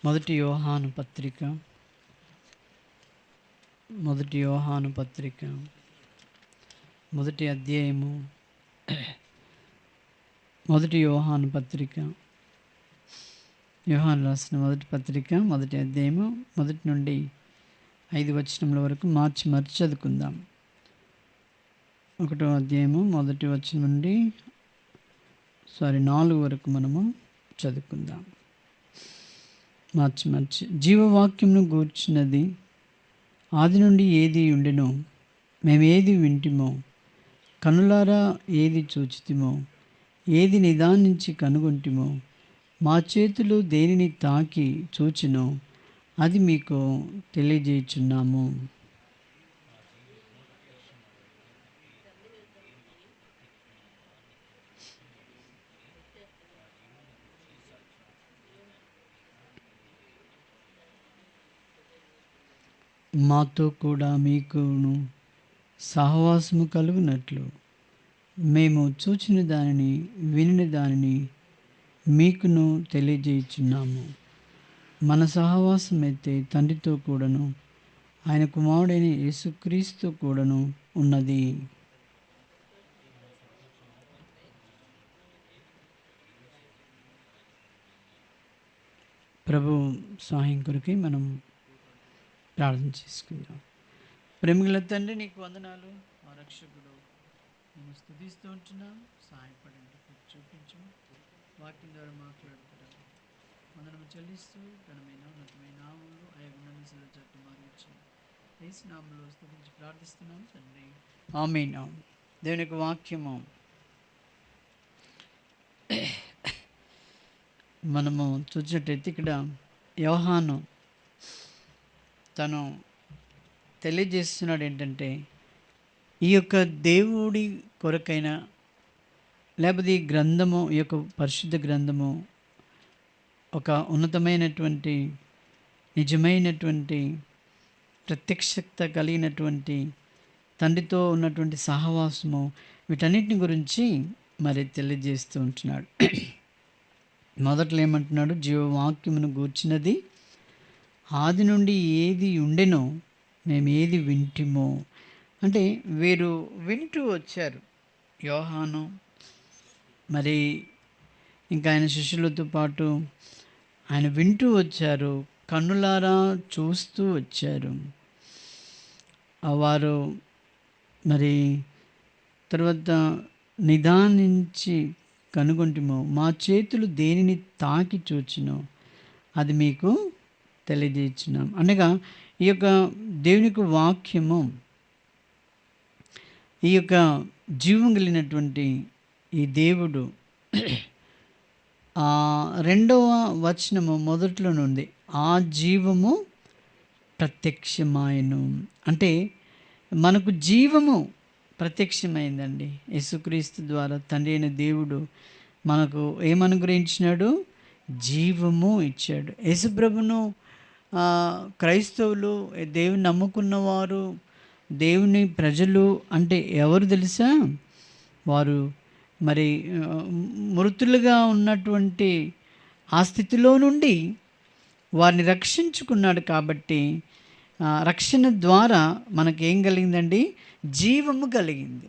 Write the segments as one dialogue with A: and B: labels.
A: మొదటి యోహాను పత్రిక మొదటి అధ్యాయము. మొదటి యోహాను పత్రిక, యోహాను రాసిన మొదటి పత్రిక మొదటి అధ్యాయము 1 నుండి 5 వచనముల వరకు మార్చి చదువుకుందాం. 1వ అధ్యాయము 1వ వచనం నుండి 4 వరకు మనము చదువుకుందాం. మార్చి జీవవాక్యమును గూర్చినది ఆది నుండి ఏది ఉండెనో, మేము ఏది వింటిమో, కనులారా ఏది చూచితిమో, ఏది నిదానించి కనుగొంటిమో, మా చేతులు దేనిని తాకి చూచినో అది మీకు తెలియజేయుచున్నాము. మాతో కూడా మీకును సహవాసము కలుగునట్లు మేము చూచిన దానిని వినిన దానిని మీకును తెలియజేయుచున్నాము. మన సహవాసం అయితే తండ్రితో కూడాను ఆయన కుమారుడైన యేసుక్రీస్తు కూడాను ఉన్నది. ప్రభు సహాయం కొరకై మనం ప్రార్థన చేసుకుందాం. ప్రేమగల తండ్రి, నీకు వందనాలు. మా రక్షకుడు మేము స్తుతిస్తూ ఉంటున్నాం. సహాయపడండి, చూపించు, వాక్యం ద్వారా మాట్లాడుతున్నాం. వందనము చెల్లిస్తూ ఘనమైన ఉన్నతమైన నామములో అయ్యగుణాన్ని చట్టు మార్చి యేసు నామములో స్తుతించి ప్రార్థిస్తున్నాం తండ్రి, ఆమేన్. దేవుని యొక్క వాక్యము మనము చూసినట్టయితే ఇక్కడ యోహాను తను తెలియజేస్తున్నాడు ఏంటంటే, ఈ యొక్క దేవుడి కొరకైన లేకపోతే ఈ గ్రంథము, ఈ యొక్క పరిశుద్ధ గ్రంథము ఒక ఉన్నతమైనటువంటి నిజమైనటువంటి ప్రత్యక్షత కలిగినటువంటి తండ్రితో ఉన్నటువంటి సహవాసము, వీటన్నిటిని గురించి మరి తెలియజేస్తూ ఉంటున్నాడు. మొదట్లో ఏమంటున్నాడు? జీవవాక్యమును గూర్చినది ఆది నుండి ఏది ఉండెనో, మేము ఏది వింటిమో. అంటే వీరు వింటూ వచ్చారు. యోహాను మరి ఇంకా ఆయన శిష్యులతో పాటు ఆయన వింటూ వచ్చారు, కన్నులారా చూస్తూ వచ్చారు. వారు మరి తర్వాత నిదానించి కనుగొంటిమో, మా చేతులు దేనిని తాకి చూచినో అది మీకు తెలియజేస్తున్నాం. అనగా ఈ యొక్క దేవునికి వాక్యము, ఈ యొక్క జీవం కలిగినటువంటి ఈ దేవుడు 2వ వచనము మొదట్లో నుండి ఆ జీవము ప్రత్యక్షమాయను. అంటే మనకు జీవము ప్రత్యక్షమైందండి. యేసుక్రీస్తు ద్వారా తండ్రి అయిన దేవుడు మనకు ఏమనుగ్రహించినాడు? జీవము ఇచ్చాడు. యేసుప్రభును క్రైస్తవులు, దేవుని నమ్ముకున్నవారు, దేవుని ప్రజలు అంటే ఎవరు తెలుసా? వారు మరి మృతులుగా ఉన్నటువంటి ఆ స్థితిలో నుండి వారిని రక్షించుకున్నాడు. కాబట్టి రక్షణ ద్వారా మనకేం కలిగిందండి? జీవము కలిగింది.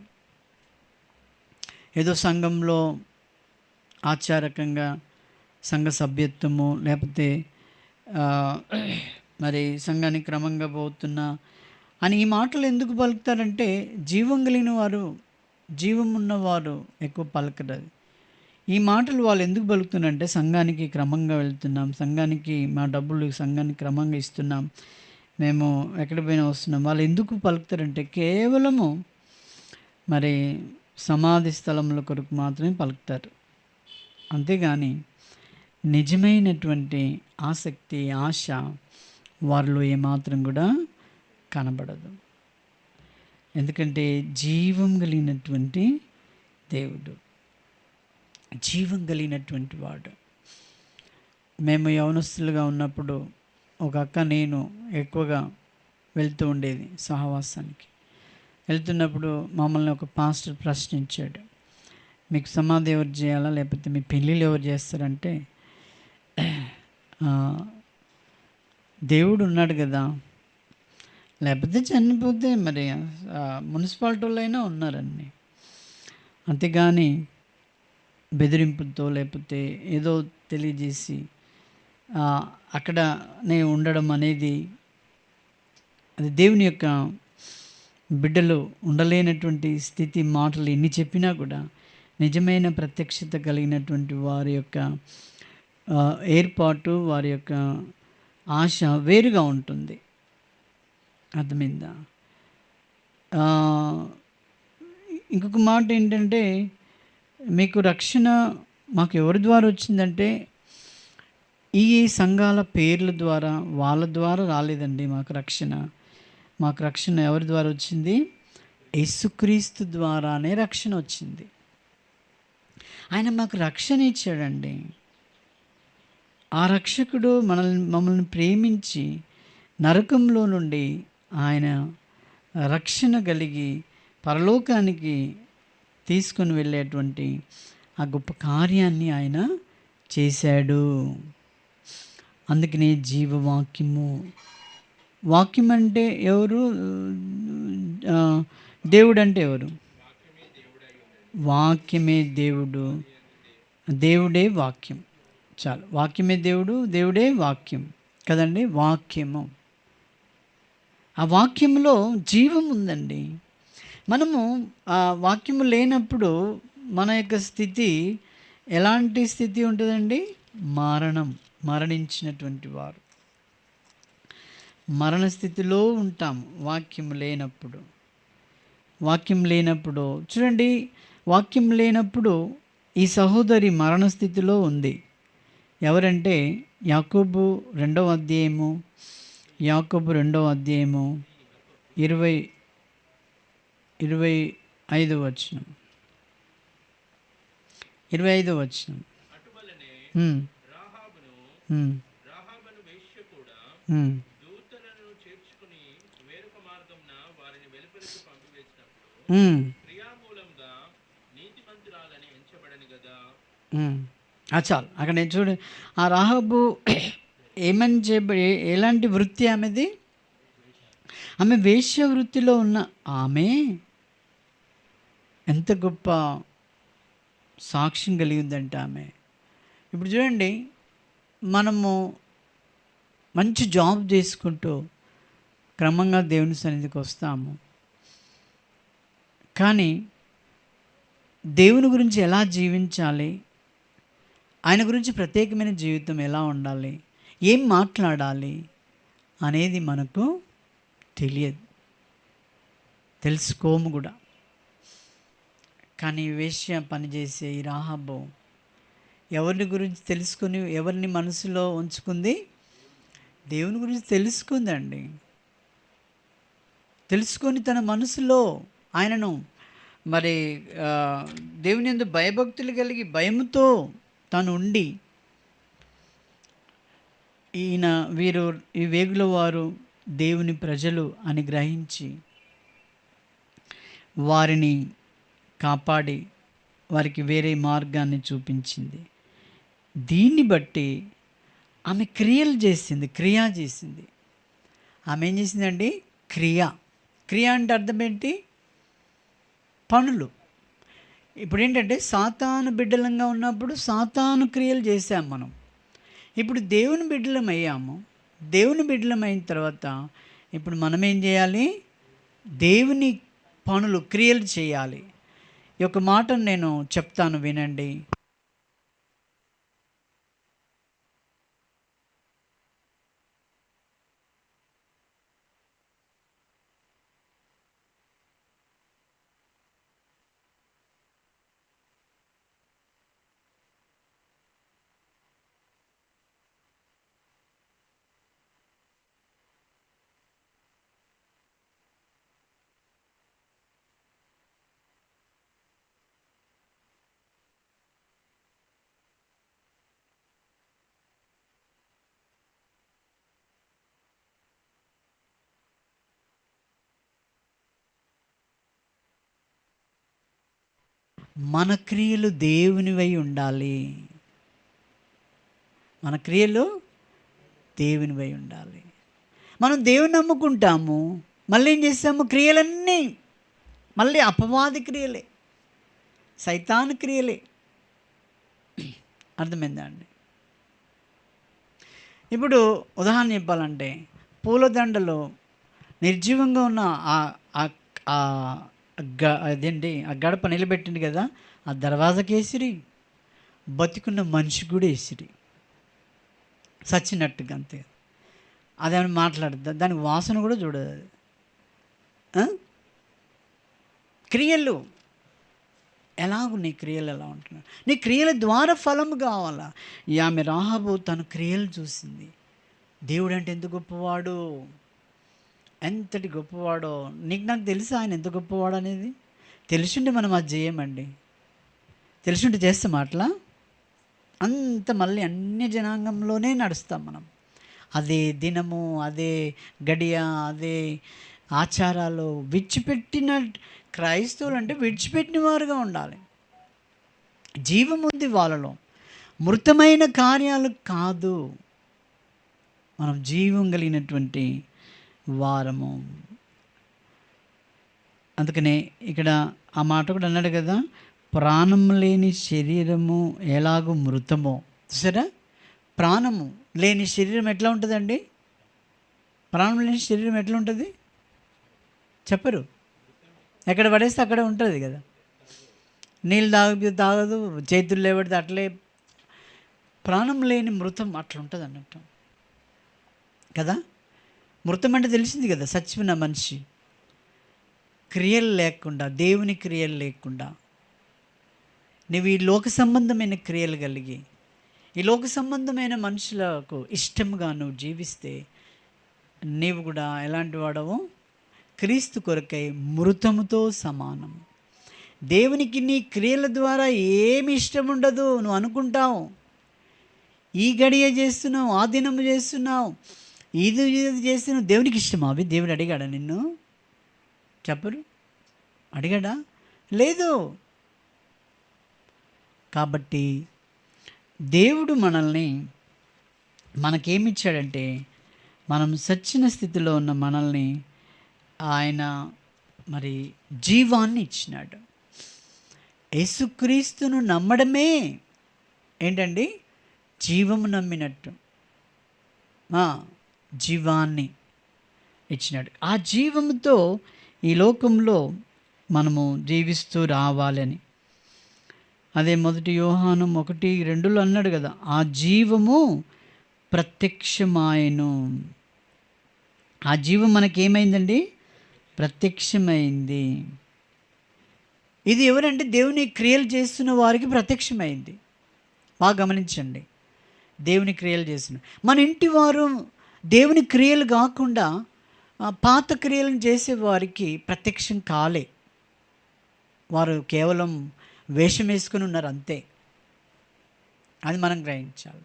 A: ఏదో సంఘంలో ఆచారకంగా సంఘ సభ్యత్వము, లేకపోతే మరి సంఘానికి క్రమంగా పోతున్నా అని ఈ మాటలు ఎందుకు పలుకుతారంటే, జీవం కలిగిన వారు, జీవం ఉన్నవారు ఎక్కువ పలకరు. ఈ మాటలు వాళ్ళు ఎందుకు పలుకుతున్నారంటే, సంఘానికి క్రమంగా వెళ్తున్నాం, సంఘానికి మా డబ్బులు సంఘానికి క్రమంగా ఇస్తున్నాం, మేము ఎక్కడ పోయినా వస్తున్నాం. వాళ్ళు ఎందుకు పలుకుతారంటే కేవలము మరి సమాధి స్థలముల కొరకు మాత్రమే పలుకుతారు. అంతేగాని నిజమైనటువంటి ఆసక్తి, ఆశ వారిలో ఏమాత్రం కూడా కనబడదు. ఎందుకంటే జీవం కలిగినటువంటి దేవుడు, జీవం కలిగినటువంటి వాడు. మేము యవనస్తులుగా ఉన్నప్పుడు ఒక అక్క, నేను ఎక్కువగా వెళ్తూ ఉండేది సహవాసానికి. వెళ్తున్నప్పుడు మమ్మల్ని ఒక పాస్టర్ ప్రశ్నించాడు, మీకు సమాధి ఎవరు చేయాలా, లేకపోతే మీ పెళ్ళిళ్ళు ఎవరు చేస్తారంటే దేవుడు ఉన్నాడు కదా, లేకపోతే చనిపోతే మరి మున్సిపాలిటీ వాళ్ళైనా ఉన్నారండి. అంతేగాని బెదిరింపులతో లేకపోతే ఏదో తెలియజేసి అక్కడనే ఉండడం అనేది, అది దేవుని యొక్క బిడ్డలు ఉండలేనటువంటి స్థితి. మాటలు ఎన్ని చెప్పినా కూడా నిజమైన ప్రత్యక్షత కలిగినటువంటి వారి యొక్క ఏర్పాటు, వారి యొక్క ఆశ వేరుగా ఉంటుంది. అర్థమైందా? ఇంకొక మాట ఏంటంటే, మీకు రక్షణ మాకు ఎవరి ద్వారా వచ్చిందంటే, ఈ సంఘాల పేర్ల ద్వారా, వాళ్ళ ద్వారా రాలేదండి మాకు రక్షణ. మాకు రక్షణ ఎవరి ద్వారా వచ్చింది? యేసుక్రీస్తు ద్వారానే రక్షణ వచ్చింది. ఆయన మాకు రక్షణ ఇచ్చాడండి. ఆ రక్షకుడు మమ్మల్ని ప్రేమించి నరకంలో నుండి ఆయన రక్షణ కలిగి పరలోకానికి తీసుకొని వెళ్ళేటువంటి ఆ గొప్ప కార్యాన్ని ఆయన చేశాడు. అందుకనే జీవవాక్యము. వాక్యం అంటే ఎవరు? దేవుడు అంటే ఎవరు? వాక్యమే దేవుడు, దేవుడే వాక్యం. చాలు, వాక్యమే దేవుడు, దేవుడే వాక్యం కదండి. వాక్యము, ఆ వాక్యంలో జీవం ఉందండి. మనము ఆ వాక్యము లేనప్పుడు మన యొక్క స్థితి ఎలాంటి స్థితి ఉంటుందండి? మరణించినటువంటి వారు మరణ స్థితిలో ఉంటాం వాక్యం లేనప్పుడు. వాక్యం లేనప్పుడు చూడండి, వాక్యం లేనప్పుడు ఈ సహోదరి మరణ స్థితిలో ఉంది. ఎవరంటే యాకోబు 2వ అధ్యాయము, యాకోబు 2వ అధ్యాయము 25వ వచనం. 25వ వచనం. చాలు, అక్కడ నేను చూడు, ఆ రాహాబు ఏమని ఎలాంటి వృత్తి ఆమెది? ఆమె వేశ్య వృత్తిలో ఉన్న ఆమె ఎంత గొప్ప సాక్ష్యం కలిగిందంటే ఆమె. ఇప్పుడు చూడండి, మనము మంచి జాబ్ చేసుకుంటూ క్రమంగా దేవుని సన్నిధికి వస్తాము, కానీ దేవుని గురించి ఎలా జీవించాలి, ఆయన గురించి ప్రత్యేకమైన జీవితం ఎలా ఉండాలి, ఏం మాట్లాడాలి అనేది మనకు తెలియదు, తెలుసుకోము కూడా. కానీ వేశ్య పనిచేసే ఈ రాహాబు ఎవరిని గురించి తెలుసుకుని, ఎవరిని మనసులో ఉంచుకుంది? దేవుని గురించి తెలుసుకుందండి. తెలుసుకొని తన మనసులో ఆయనను మరి దేవుని యందు భయభక్తులు కలిగి భయముతో తను ఉండి, ఈ వేగుల వారు దేవుని ప్రజలు అని గ్రహించి వారిని కాపాడి వారికి వేరే మార్గాన్ని చూపించింది. దీన్ని బట్టి ఆమె క్రియలు చేసింది, చేసింది. ఆమె ఏం చేసిందండి? క్రియ అంటే అర్థం ఏంటి? పనులు. ఇప్పుడు ఏంటంటే, సాతాను బిడ్డలంగా ఉన్నప్పుడు సాతాను క్రియలు చేసాం మనం. ఇప్పుడు దేవుని బిడ్డలం అయ్యాము. దేవుని బిడ్డలం అయిన తర్వాత ఇప్పుడు మనం ఏం చేయాలి? దేవుని పనులు, క్రియలు చేయాలి. ఈ యొక్క మాటను నేను చెప్తాను, వినండి. మన క్రియలు దేవునివై ఉండాలి. మన క్రియలు దేవునివై ఉండాలి. మనం దేవుని నమ్ముకుంటాము, మళ్ళీ ఏం చేస్తాము? క్రియలన్నీ మళ్ళీ అపవాది క్రియలే, సైతాను క్రియలే. అర్థమైందా అండి? ఇప్పుడు ఉదాహరణ చెప్పాలంటే, పూలదండలో నిర్జీవంగా ఉన్న అదేంటి ఆ గడప నిలబెట్టింది కదా, ఆ దర్వాజకి వేసిరి, బతికున్న మనిషి కూడా వేసిరి, చచ్చినట్టుగా అంతే. అదేమైనా మాట్లాడుద్దా? దానికి వాసన కూడా చూడదు అది. క్రియలు ఎలాగూ, నీ క్రియలు ఎలా ఉంటున్నాయి? నీ క్రియల ద్వారా ఫలము కావాలా? ఆమె రాహాబు తన క్రియలు చూసింది. దేవుడు అంటే ఎంత గొప్పవాడు, ఎంతటి గొప్పవాడో. నీకు నాకు తెలుసా ఆయన ఎంత గొప్పవాడు అనేది? తెలుసుంటే మనం అది చేయమండి. తెలుసుంటే చేస్తాం అట్లా? అంత మళ్ళీ అన్య జనాంగంలోనే నడుస్తాం మనం. అదే దినము, అదే గడియ, అదే ఆచారాలు విడిచిపెట్టిన క్రైస్తవులు అంటే విడిచిపెట్టిన వారుగా ఉండాలి. జీవం ఉంది వాళ్ళలో, మృతమైన కార్యాలు కాదు. మనం జీవం కలిగినటువంటి వారము. అందుకనే ఇక్కడ ఆ మాట కూడా అన్నాడు కదా, ప్రాణం లేని శరీరము ఎలాగో మృతమో. సరే, ప్రాణము లేని శరీరం ఎట్లా ఉంటుందండి? ప్రాణం లేని శరీరం ఎట్లా ఉంటుంది చెప్పరు? ఎక్కడ పడేస్తే అక్కడ ఉంటుంది కదా. నీళ్ళు తాగదు, చేతులు లేబడితే అట్లే. ప్రాణం లేని మృతం అట్లా ఉంటుంది అన్నట్టు కదా. మృతం అంటే తెలిసింది కదా, చచ్చిపోయిన మనిషి. క్రియలు లేకుండా, దేవుని క్రియలు లేకుండా, నువ్వు ఈ లోక సంబంధమైన క్రియలు కలిగి, ఈ లోక సంబంధమైన మనుషులకు ఇష్టంగా నువ్వు జీవిస్తే నీవు కూడా ఎలాంటి వాడవు? క్రీస్తు కొరకై మృతముతో సమానం. దేవునికి నీ క్రియల ద్వారా ఏమి ఇష్టం ఉండదు. నువ్వు అనుకుంటావు ఈ గడియ చేస్తున్నావు, ఆ దినము చేస్తున్నావు, ఇది చేస్తున్నావు, దేవునికి ఇష్టమా అవి? దేవుడు అడిగాడా నిన్ను? చెప్పరు, అడిగాడా? లేదు. కాబట్టి దేవుడు మనకేమిచ్చాడంటే, మనం సచ్చిన స్థితిలో ఉన్న మనల్ని ఆయన మరి జీవాన్ని ఇచ్చినాడు. యేసుక్రీస్తును నమ్మడమే ఏంటండి? జీవము నమ్మినట్టు. జీవాన్ని ఇచ్చినాడు. ఆ జీవముతో ఈ లోకంలో మనము జీవిస్తూ రావాలని. అదే 1 యోహాను 1:2 అన్నాడు కదా, ఆ జీవము ప్రత్యక్షమాయను. ఆ జీవం మనకేమైందండి? ప్రత్యక్షమైంది. ఇది ఎవరంటే దేవుని క్రియలు చేస్తున్న వారికి ప్రత్యక్షమైంది. బాగా గమనించండి, దేవుని క్రియలు చేస్తున్న మన ఇంటి వారు దేవుని క్రియలు కాకుండా పాత క్రియలను చేసే వారికి ప్రత్యక్షం కాలే. వారు కేవలం వేషం వేసుకుని ఉన్నారు అంతే. అది మనం గ్రహించాలి.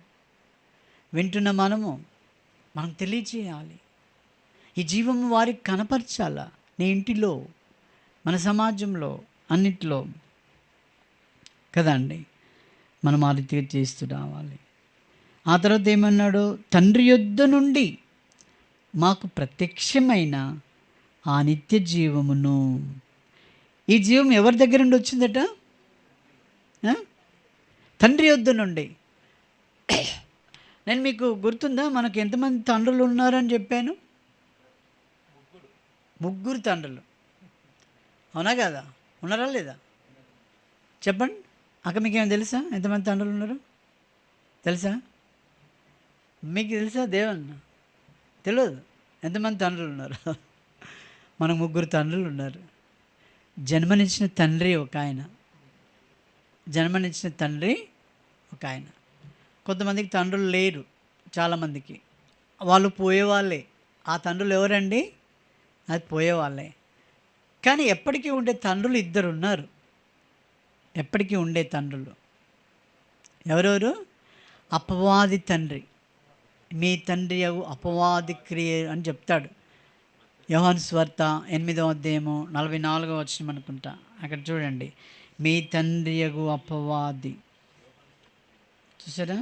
A: వింటున్న మనం తెలియజేయాలి. ఈ జీవము వారికి కనపరచాలా, నీ ఇంటిలో, మన సమాజంలో, అన్నిట్లో కదా అండి. మనం ఆ రీతిగా చేస్తూ రావాలి. ఆ తర్వాత ఏమన్నాడు? తండ్రి యొద్ద నుండి మాకు ప్రత్యక్షమైన ఆ నిత్య జీవమును. ఈ జీవం ఎవరి దగ్గర నుండి వచ్చిందట? తండ్రి యొద్ద నుండి. నేను మీకు గుర్తుందా, మనకు ఎంతమంది తండ్రులు ఉన్నారని చెప్పాను? 3 తండ్రులు. అవునా కదా? ఉన్నారా లేదా? చెప్పండి అక్క, మీకేమైనా తెలుసా ఎంతమంది తండ్రులు ఉన్నారు? తెలుసా? మీకు తెలుసా? దేవుని తెలియదు ఎంతమంది తండ్రులు ఉన్నారు. మనకు 3 తండ్రులు ఉన్నారు. జన్మనిచ్చిన తండ్రి ఒక ఆయన, కొంతమందికి తండ్రులు లేరు, చాలామందికి. వాళ్ళు పోయేవాళ్ళే. ఆ తండ్రులు ఎవరండి? అది పోయేవాళ్ళే. కానీ ఎప్పటికీ ఉండే తండ్రులు 2 ఉన్నారు. ఎప్పటికీ ఉండే తండ్రులు ఎవరెవరు? అపవాది తండ్రి. మీ తండ్రి అపవాది క్రియ అని చెప్తాడు. యోహాను సువార్త 8వ అధ్యాయము 44వ వచనం అనుకుంటా. అక్కడ చూడండి, మీ తండ్రి అపవాది. చూసారా?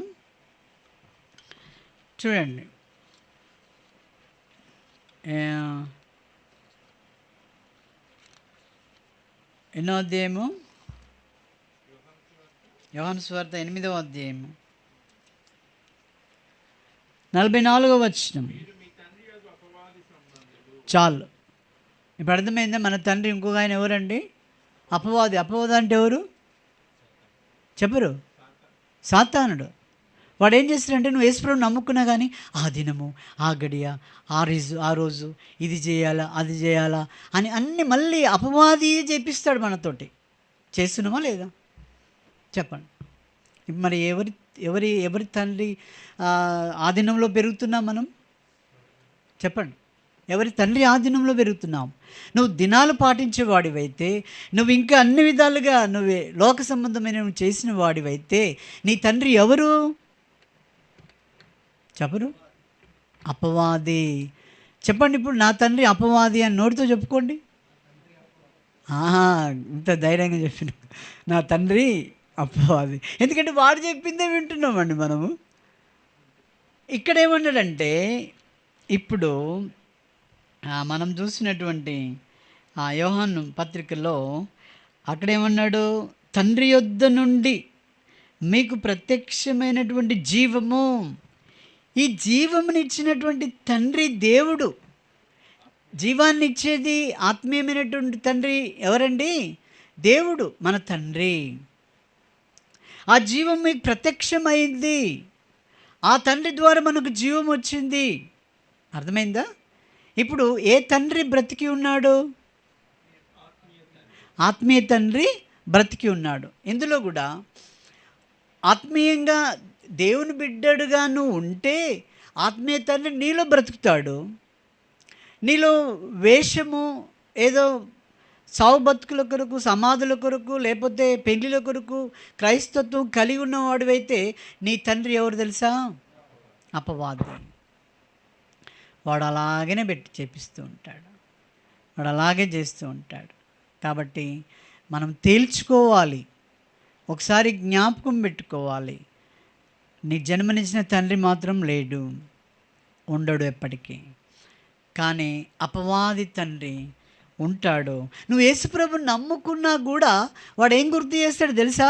A: చూడండి, ఏ- ఎన్నో అధ్యాయము? యోహాను సువార్త 8వ అధ్యాయము 44వ వచనం. చాలు, ఇప్పుడు అర్థమైందా? మన తండ్రి ఇంకొక ఆయన ఎవరండి? అపవాది. అపవాది అంటే ఎవరు చెప్పరు? సాతానుడు. వాడు ఏం చేస్తాడంటే, నువ్వు యేసుప్రభుని నమ్ముకున్నా కానీ ఆ దినము, ఆ గడియ, ఆ రోజు ఇది చేయాలా, అది చేయాలా అని అన్ని మళ్ళీ అపవాది చేపిస్తాడు మనతోటి. చేస్తున్నామా లేదా చెప్పండి? మరి ఎవరి ఎవరి ఎవరి తండ్రి ఆధీనంలో పెరుగుతున్నాం మనం? చెప్పండి. ఎవరి తండ్రి ఆధీనంలో పెరుగుతున్నాం? నువ్వు దినాలు పాటించేవాడివైతే, నువ్వు ఇంకా అన్ని విధాలుగా నువ్వే లోక సంబంధమైన నువ్వు చేసిన వాడివైతే, నీ తండ్రి ఎవరు చెప్పరు? అపవాది. చెప్పండి ఇప్పుడు, నా తండ్రి అపవాది అని నోటితో చెప్పుకోండి. ఇంత ధైర్యంగా చెప్పిన, నా తండ్రి అపవాది. ఎందుకంటే వాడు చెప్పిందే వింటున్నామండి మనము. ఇక్కడ ఏమన్నాడంటే, ఇప్పుడు మనం చూసినటువంటి యోహాను పత్రికలో అక్కడేమన్నాడు? తండ్రి యొద్ద నుండి మీకు ప్రత్యక్షమైనటువంటి జీవము. ఈ జీవమునిచ్చినటువంటి తండ్రి దేవుడు. జీవాన్ని ఇచ్చేది ఆత్మీయమైనటువంటి తండ్రి ఎవరండి? దేవుడు, మన తండ్రి. ఆ జీవం మీకు ప్రత్యక్షమైంది. ఆ తండ్రి ద్వారా మనకు జీవం వచ్చింది. అర్థమైందా? ఇప్పుడు ఏ తండ్రి బ్రతికి ఉన్నాడు? ఆత్మీయ తండ్రి బ్రతికి ఉన్నాడు. ఇందులో కూడా ఆత్మీయంగా దేవుని బిడ్డడుగా నువ్వు ఉంటే ఆత్మీయ తండ్రి నీలో బ్రతుకుతాడు. నీలో వేషము ఏదో సావు బతుకుల కొరకు, సమాధుల కొరకు, లేకపోతే పెళ్లిల కొరకు క్రైస్తత్వం కలిగి ఉన్నవాడివైతే నీ తండ్రి ఎవరు తెలుసా? అపవాది. వాడు అలాగనే పెట్టి చేపిస్తూ ఉంటాడు, వాడు అలాగే చేస్తూ ఉంటాడు. కాబట్టి మనం తేల్చుకోవాలి, ఒకసారి జ్ఞాపకం పెట్టుకోవాలి. నీ జన్మనిచ్చిన తండ్రి మాత్రం లేడు, ఉండడు ఎప్పటికీ. కానీ అపవాది తండ్రి ఉంటాడు. నువ్వు యేసుప్రభుని నమ్ముకున్నా కూడా వాడు ఏం గుర్తు చేస్తాడు తెలుసా?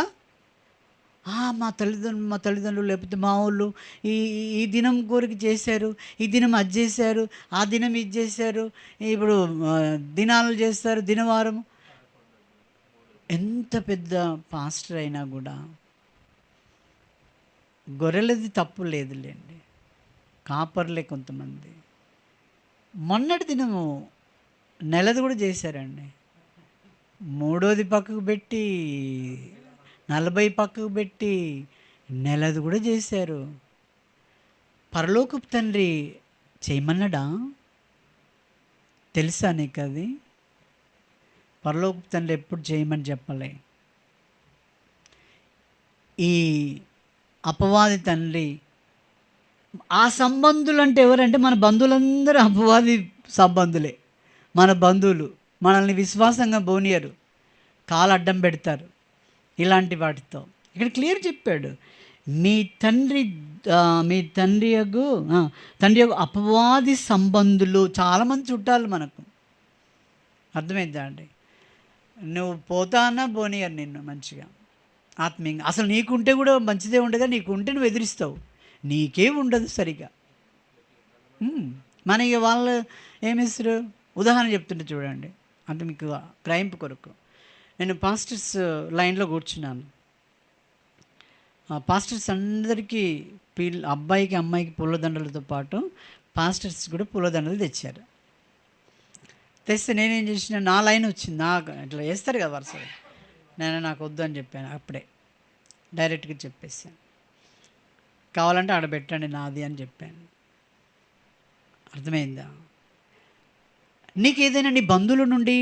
A: మా తల్లిదండ్రులు లేకపోతే మా వాళ్ళు ఈ దినం కోరిక చేశారు, ఈ దినం అది చేశారు, ఆ దినం ఇది చేశారు, ఇప్పుడు దినాలు చేస్తారు, దినవారం. ఎంత పెద్ద పాస్టర్ అయినా కూడా గొర్రెలది తప్పు లేదులేండి, కాపర్లే కొంతమంది. మొన్నటి దినము నెలది కూడా చేశారండి. మూడోది పక్కకు పెట్టి 40 పక్కకు పెట్టి నెలది కూడా చేశారు. పరలోకపు తండ్రి చేయమన్నాడా? తెలుసా నీకు అది? పరలోకపు తండ్రి ఎప్పుడు చేయమని చెప్పలే. ఈ అపవాది తండ్రి, ఆ సంబంధులు అంటే ఎవరంటే మన బంధువులందరూ అపవాది సంబంధులే. మన బంధువులు మనల్ని విశ్వాసంగా బోనియరు, కాలు అడ్డం పెడతారు, ఇలాంటి వాటితో. ఇక్కడ క్లియర్ చెప్పాడు, మీ తండ్రి యొక్క అపవాది సంబంధులు. చాలామంది చుట్టాలు మనకు. అర్థమైందా అండి? నువ్వు పోతానా బోనియర్ నిన్ను మంచిగా ఆత్మీయంగా. అసలు నీకుంటే కూడా మంచిదే ఉండగా, నీకు ఉంటే నువ్వు ఎదిరిస్తావు, నీకేం ఉండదు సరిగా. మనకి వాళ్ళు ఏమిస్తారు? ఉదాహరణ చెప్తుంటే చూడండి, అంటే మీకు క్రైంపు కొరకు. నేను పాస్టర్స్ లైన్లో కూర్చున్నాను. పాస్టర్స్ అందరికీ అబ్బాయికి అమ్మాయికి పూలదండలతో పాటు పాస్టర్స్ కూడా పూలదండలు తెచ్చారు. తెస్తే నేనేం చేసిన, నా లైన్ వచ్చింది, నాకు ఇట్లా వేస్తారు కదా వరుసగా. నాకు వద్దు అని చెప్పాను, అప్పుడే డైరెక్ట్గా చెప్పేసాను. కావాలంటే ఆడ పెట్టండి నాది అని చెప్పాను. అర్థమైందా? నీకు ఏదైనా నీ బంధువుల నుండి,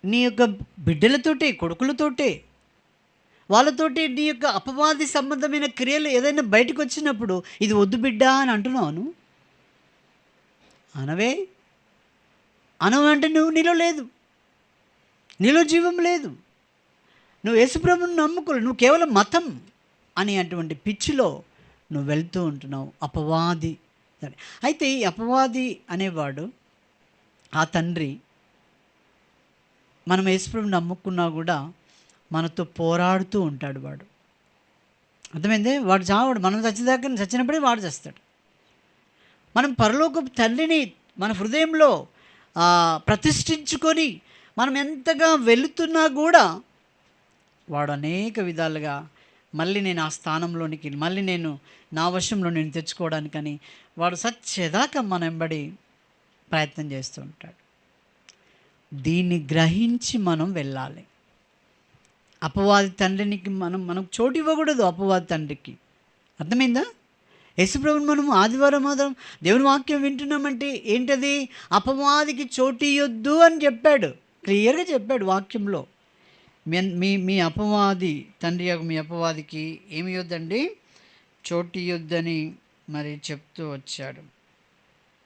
A: నీ యొక్క బిడ్డలతోటే, కొడుకులతోటే, వాళ్ళతోటి నీ యొక్క అపవాది సంబంధమైన క్రియలు ఏదైనా బయటకు వచ్చినప్పుడు ఇది వద్దు బిడ్డ అని అంటున్నావు. అనవే అనవంటే నువ్వు నీలో లేదు, నీలో జీవం లేదు, నువ్వు యేసుప్రభుని నమ్ముకోలేదు, నువ్వు కేవలం మతం అని అటువంటి పిచ్చిలో నువ్వు వెళ్తూ ఉంటున్నావు. అపవాది. అయితే ఈ అపవాది అనేవాడు ఆ తండ్రి మనం యేసుప్రభుని నమ్ముకున్నా కూడా మనతో పోరాడుతూ ఉంటాడు. వాడు అర్థమైంది. వాడు చావడు. మనం చచ్చినప్పుడే వాడు చేస్తాడు. మనం పరలోకపు తండ్రిని మన హృదయంలో ప్రతిష్ఠించుకొని మనం ఎంతగా వెళుతున్నా కూడా వాడు అనేక విధాలుగా మళ్ళీ నేను ఆ స్థానంలోనికి మళ్ళీ నేను నా వశంలో నేను తెచ్చుకోవడానికని వాడు సచ్చేదాకా మన వెంబడి ప్రయత్నం చేస్తూ ఉంటాడు. దీన్ని గ్రహించి మనం వెళ్ళాలి. అపవాది తండ్రికి మనం చోటు ఇవ్వకూడదు. అపవాది తండ్రికి అర్థమైందా? యేసుప్రభుని మనం ఆదివారం దేవుని వాక్యం వింటున్నామంటే ఏంటది? అపవాదికి చోటు ఇవ్వద్దు అని చెప్పాడు, క్లియర్గా చెప్పాడు వాక్యంలో. మీ అపవాది తండ్రి మీ అపవాదికి ఏమి ఇవ్వద్దండి, చోటు ఇవ్వద్దని మరి చెప్తూ వచ్చాడు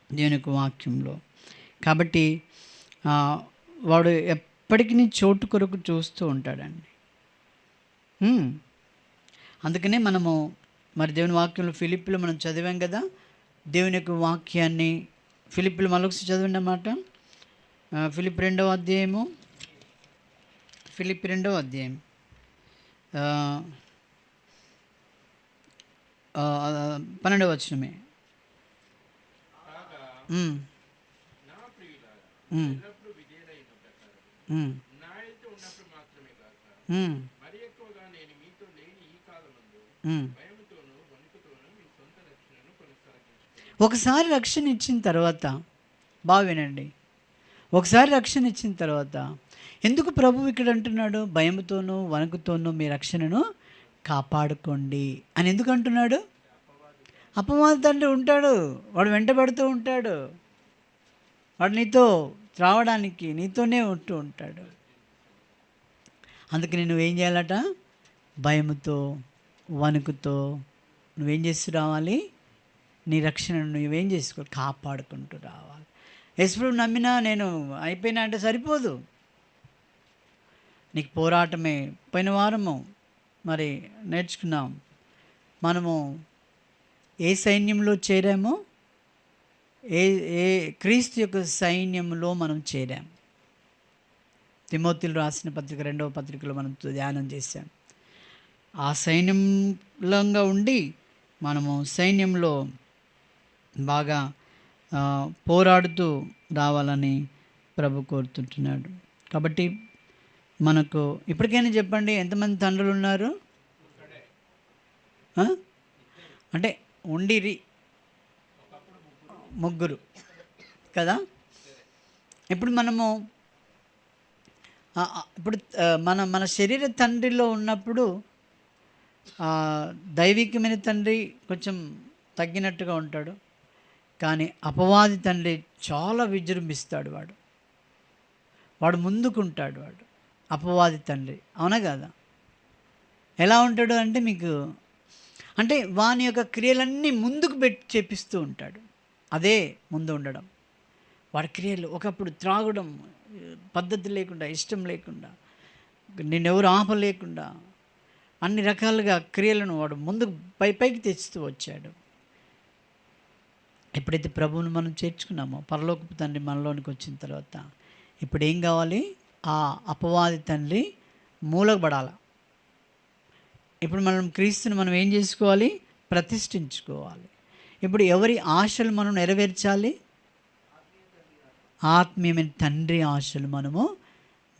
A: దేవుని యొక్క వాక్యంలో. కాబట్టి వాడు ఎప్పటికీ చోటు కొరకు చూస్తూ ఉంటాడండి. అందుకనే మనము మరి దేవుని వాక్యంలో ఫిలిప్పులో మనం చదివాం కదా, దేవుని యొక్క వాక్యాన్ని ఫిలిప్పులు మరొకసారి చదవండి అన్నమాట. ఫిలిప్ 2వ అధ్యాయము, ఫిలిప్ 2వ అధ్యాయం 12వ వచనమే. ఒకసారి రక్షణ ఇచ్చిన తర్వాత బాగా వినండి, ఒకసారి రక్షణ ఇచ్చిన తర్వాత ఎందుకు ప్రభు ఇక్కడ అంటున్నాడు? భయంతోనూ వణుకుతోనూ మీ రక్షణను కాపాడుకోండి అని ఎందుకు అంటున్నాడు? అపవాది తండ్రి ఉంటాడు, వాడు వెంటబడుతూ ఉంటాడు, వాడు నీతో రావడానికి నీతోనే ఉంటూ ఉంటాడు. అందుకని నువ్వేం చేయాలట? భయముతో వణుకుతో నువ్వేం చేస్తూ రావాలి? నీ రక్షణను నువ్వేం చేసుకోవాలి? కాపాడుకుంటూ రావాలి. యేసుప్రభుని నమ్మినా నేను అయిపోయినా అంటే సరిపోదు, నీకు పోరాటమే. పోయిన వారము మరి నేర్చుకున్నాం, మనము ఏ సైన్యంలో చేరామో, ఏ క్రీస్తు యొక్క సైన్యంలో మనం చేరాం. తిమోతిలో రాసిన పత్రిక 2వ పత్రికలో మనం ధ్యానం చేశాం. ఆ సైన్యంలో ఉండి మనము సైన్యంలో బాగా పోరాడుతూ రావాలని ప్రభు కోరుతుంటున్నాడు. కాబట్టి మనకు ఇప్పటికైనా చెప్పండి, ఎంతమంది తండ్రులు ఉన్నారు? అంటే ఉండిరి ముగ్గురు కదా. ఇప్పుడు మనము ఇప్పుడు మన శరీర తండ్రిలో ఉన్నప్పుడు దైవికమైన తండ్రి కొంచెం తగ్గినట్టుగా ఉంటాడు, కానీ అపవాది తండ్రి చాలా విజృంభిస్తాడు. వాడు ముందుకుంటాడు. వాడు అపవాది తండ్రి, అవునా కదా? ఎలా ఉంటాడు అంటే మీకు అంటే వాని యొక్క క్రియలన్నీ ముందుకు పెట్టి చేపిస్తూ ఉంటాడు. అదే ముందు ఉండడం. వాడి క్రియలు ఒకప్పుడు త్రాగడం, పద్ధతి లేకుండా, ఇష్టం లేకుండా, నిన్నెవరు ఆపలేకుండా అన్ని రకాలుగా క్రియలను వాడు ముందుకు పైకి తెచ్చుతూ వచ్చాడు. ఎప్పుడైతే ప్రభువును మనం చేర్చుకున్నామో, పరలోకపు తండ్రి మనలోనికి వచ్చిన తర్వాత ఇప్పుడు ఏం కావాలి? ఆ అపవాది తండ్రి మూలకబడాల. ఇప్పుడు మనం క్రీస్తుని మనం ఏం చేసుకోవాలి? ప్రతిష్ఠించుకోవాలి. ఇప్పుడు ఎవరి ఆశలు మనం నెరవేర్చాలి? ఆత్మీయమైన తండ్రి ఆశలు మనము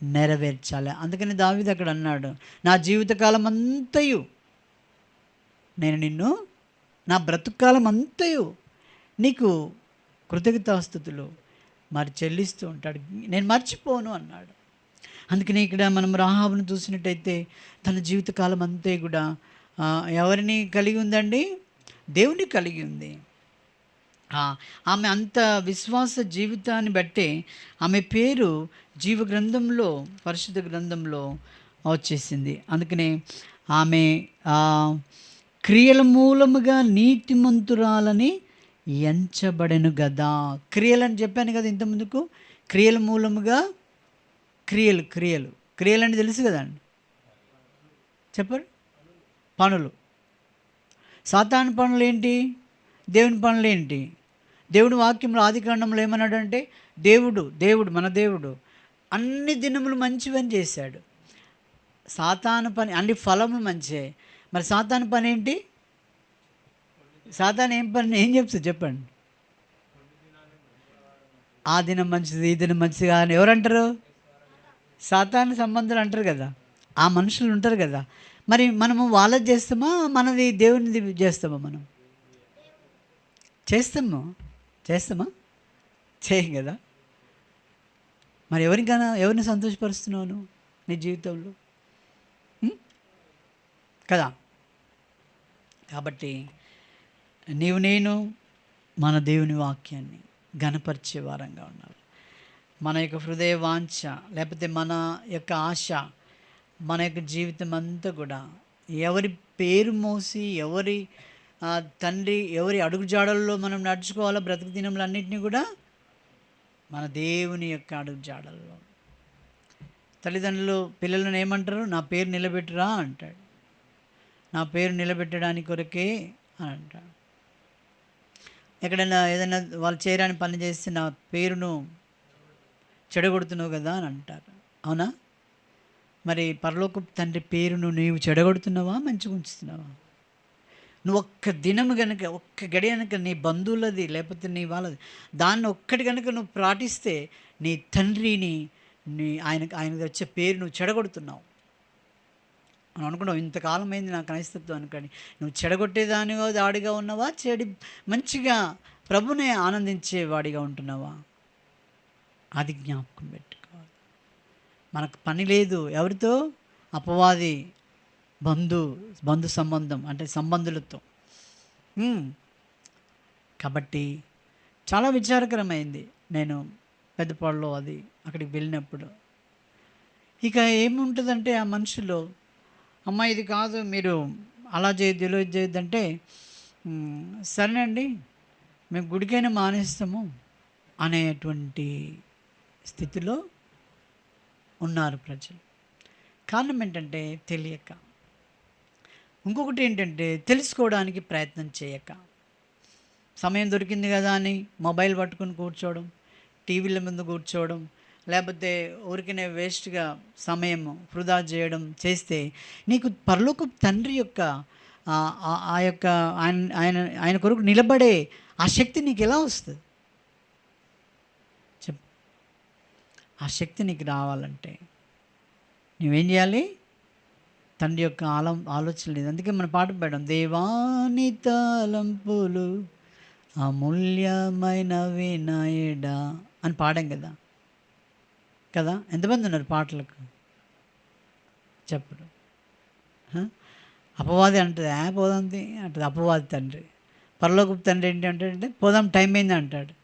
A: నెరవేర్చాలి. అందుకని దావీదు అక్కడ అన్నాడు, నా జీవితకాలం అంతయు నేను నిన్ను, నా బ్రతుకాలం అంతయు నీకు కృతజ్ఞతాస్తుతులు మరి చెల్లిస్తూ ఉంటాడు, నేను మర్చిపోను అన్నాడు. అందుకని ఇక్కడ మనం రాహాబును చూసినట్టయితే తన జీవితకాలం అంతే కూడా ఎవరిని కలిగి ఉందండి? దేవుని కలిగి ఉంది. ఆమె అంత విశ్వాస జీవితాన్ని బట్టే ఆమె పేరు జీవ గ్రంథంలో, పరిశుద్ధ గ్రంథంలో వచ్చేసింది. అందుకనే ఆమె క్రియల మూలముగా నీతిమంతురాలని ఎంచబడెను కదా. క్రియలని చెప్పాను కదా ఇంతకుముందుకు. క్రియల మూలముగా క్రియలని తెలుసు కదండి, చెప్పండి. పనులు, సాతాను పనులు ఏంటి? దేవుని పనులు ఏంటి? దేవుని వాక్యంలో ఆదికాండంలో ఏమన్నాడంటే, దేవుడు మన దేవుడు అన్ని దినములు మంచివని చేశాడు. సాతాను పని అన్ని ఫలములు మంచే. మరి సాతాను పని ఏంటి? సాతాను ఏం చెప్తుంది చెప్పండి? ఆ దినం మంచిది, ఈ దినం మంచిది అని ఎవరంటారు? సాతాను సంబంధులు అంటారు కదా, ఆ మనుషులు ఉంటారు కదా. మరి మనము వాళ్ళది చేస్తామా, మనది దేవునిది చేస్తామా? మనం చేస్తామా? చేయం కదా. మరి ఎవరిని సంతోషపరుస్తున్నావు నువ్వు నీ జీవితంలో? కదా. కాబట్టి నేను మన దేవుని వాక్యాన్ని ఘనపరిచే వారంగా ఉండాలి. మన యొక్క హృదయ వాంఛ, లేకపోతే మన యొక్క ఆశ, మన యొక్క జీవితం అంతా కూడా ఎవరి పేరు మోసి, ఎవరి తండ్రి, ఎవరి అడుగుజాడల్లో మనం నడుచుకోవాలో బ్రతుకు దినములు అన్నింటినీ కూడా మన దేవుని యొక్క అడుగుజాడల్లో. తల్లిదండ్రులు పిల్లలను ఏమంటారు? నా పేరు నిలబెట్టురా అంటాడు. నా పేరు నిలబెట్టడానికి కొరకే అని అంటాడు. ఎక్కడైనా ఏదైనా వాళ్ళు చేయరాని పని చేస్తే నా పేరును చెడగొడుతున్నావు కదా అని అంటారు. అవునా? మరి పరలోకపు తండ్రి పేరును నీవు చెడగొడుతున్నావా, మంచిగా ఉంచుతున్నావా? నువ్వు ఒక్క దినము కనుక, ఒక్క గడి కనుక నీ బంధువులది లేకపోతే నీ వాళ్ళది దాన్ని ఒక్కటి కనుక నువ్వు పాటిస్తే నీ తండ్రిని, ఆయనకు వచ్చే పేరు నువ్వు చెడగొడుతున్నావు అని అనుకున్నావు. ఇంతకాలం అయింది నా క్రైస్తత్వం అనుకోని నువ్వు చెడగొట్టేదానిగా దాడిగా ఉన్నావా, మంచిగా ప్రభునే ఆనందించేవాడిగా ఉంటున్నావా? అది జ్ఞాపకం పెట్టుకోవాలి. మనకు పని లేదు ఎవరితో? అపవాది బంధు సంబంధం, అంటే సంబంధులతో. కాబట్టి చాలా విచారకరమైంది. నేను పెద్దపాడులో అక్కడికి వెళ్ళినప్పుడు ఇక ఏముంటుందంటే ఆ మనుషులు, అమ్మ ఇది కాదు, మీరు అలా చేయొద్దు, ఇలా చేయొద్దు అంటే, సరేనండి మేము గుడికైనా మానేస్తాము అనేటువంటి స్థితిలో ఉన్నారు ప్రజలు. కారణం ఏంటంటే తెలియక. ఇంకొకటి ఏంటంటే తెలుసుకోవడానికి ప్రయత్నం చేయక. సమయం దొరికింది కదా అని మొబైల్ పట్టుకుని కూర్చోవడం, టీవీల ముందు కూర్చోవడం, లేకపోతే ఊరికనే వేస్ట్గా సమయం వృధా చేయడం చేస్తే నీకు పరలోకపు తండ్రి యొక్క ఆ యొక్క ఆయన కొరకు నిలబడే ఆ శక్తి నీకు ఎలా వస్తుంది? ఆ శక్తి నీకు రావాలంటే నువ్వేం చేయాలి? తండ్రి యొక్క ఆలోచన లేదు. అందుకే మనం పాట పాడాం, దేవాని తలంపులు అమూల్యమైనవి నాయడా అని పాడాం కదా. ఎంతమంది ఉన్నారు పాటలకు? చెప్పడు. అపవాది అంటుంది, పోదాంది అంటుంది అపవాది తండ్రి. పరలోకపు తండ్రి ఏంటి అంటే పోదాం టైం అయింది అంటాడు.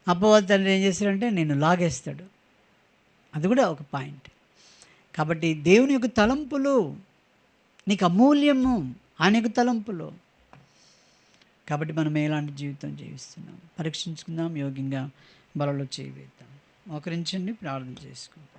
A: అపవాది తండ్రి ఏం చేస్తాడంటే నేను లాగేస్తాడు. అది కూడా ఒక పాయింట్. కాబట్టి దేవుని యొక్క తలంపులు నీకు అమూల్యము, ఆయన యొక్క తలంపులు. కాబట్టి మనం ఎలాంటి జీవితం జీవిస్తున్నాం పరీక్షించుకుందాం, యోగ్యంగా బలలో చేయవేద్దాం. మోకరించండి, ప్రార్థన చేసుకుందాం.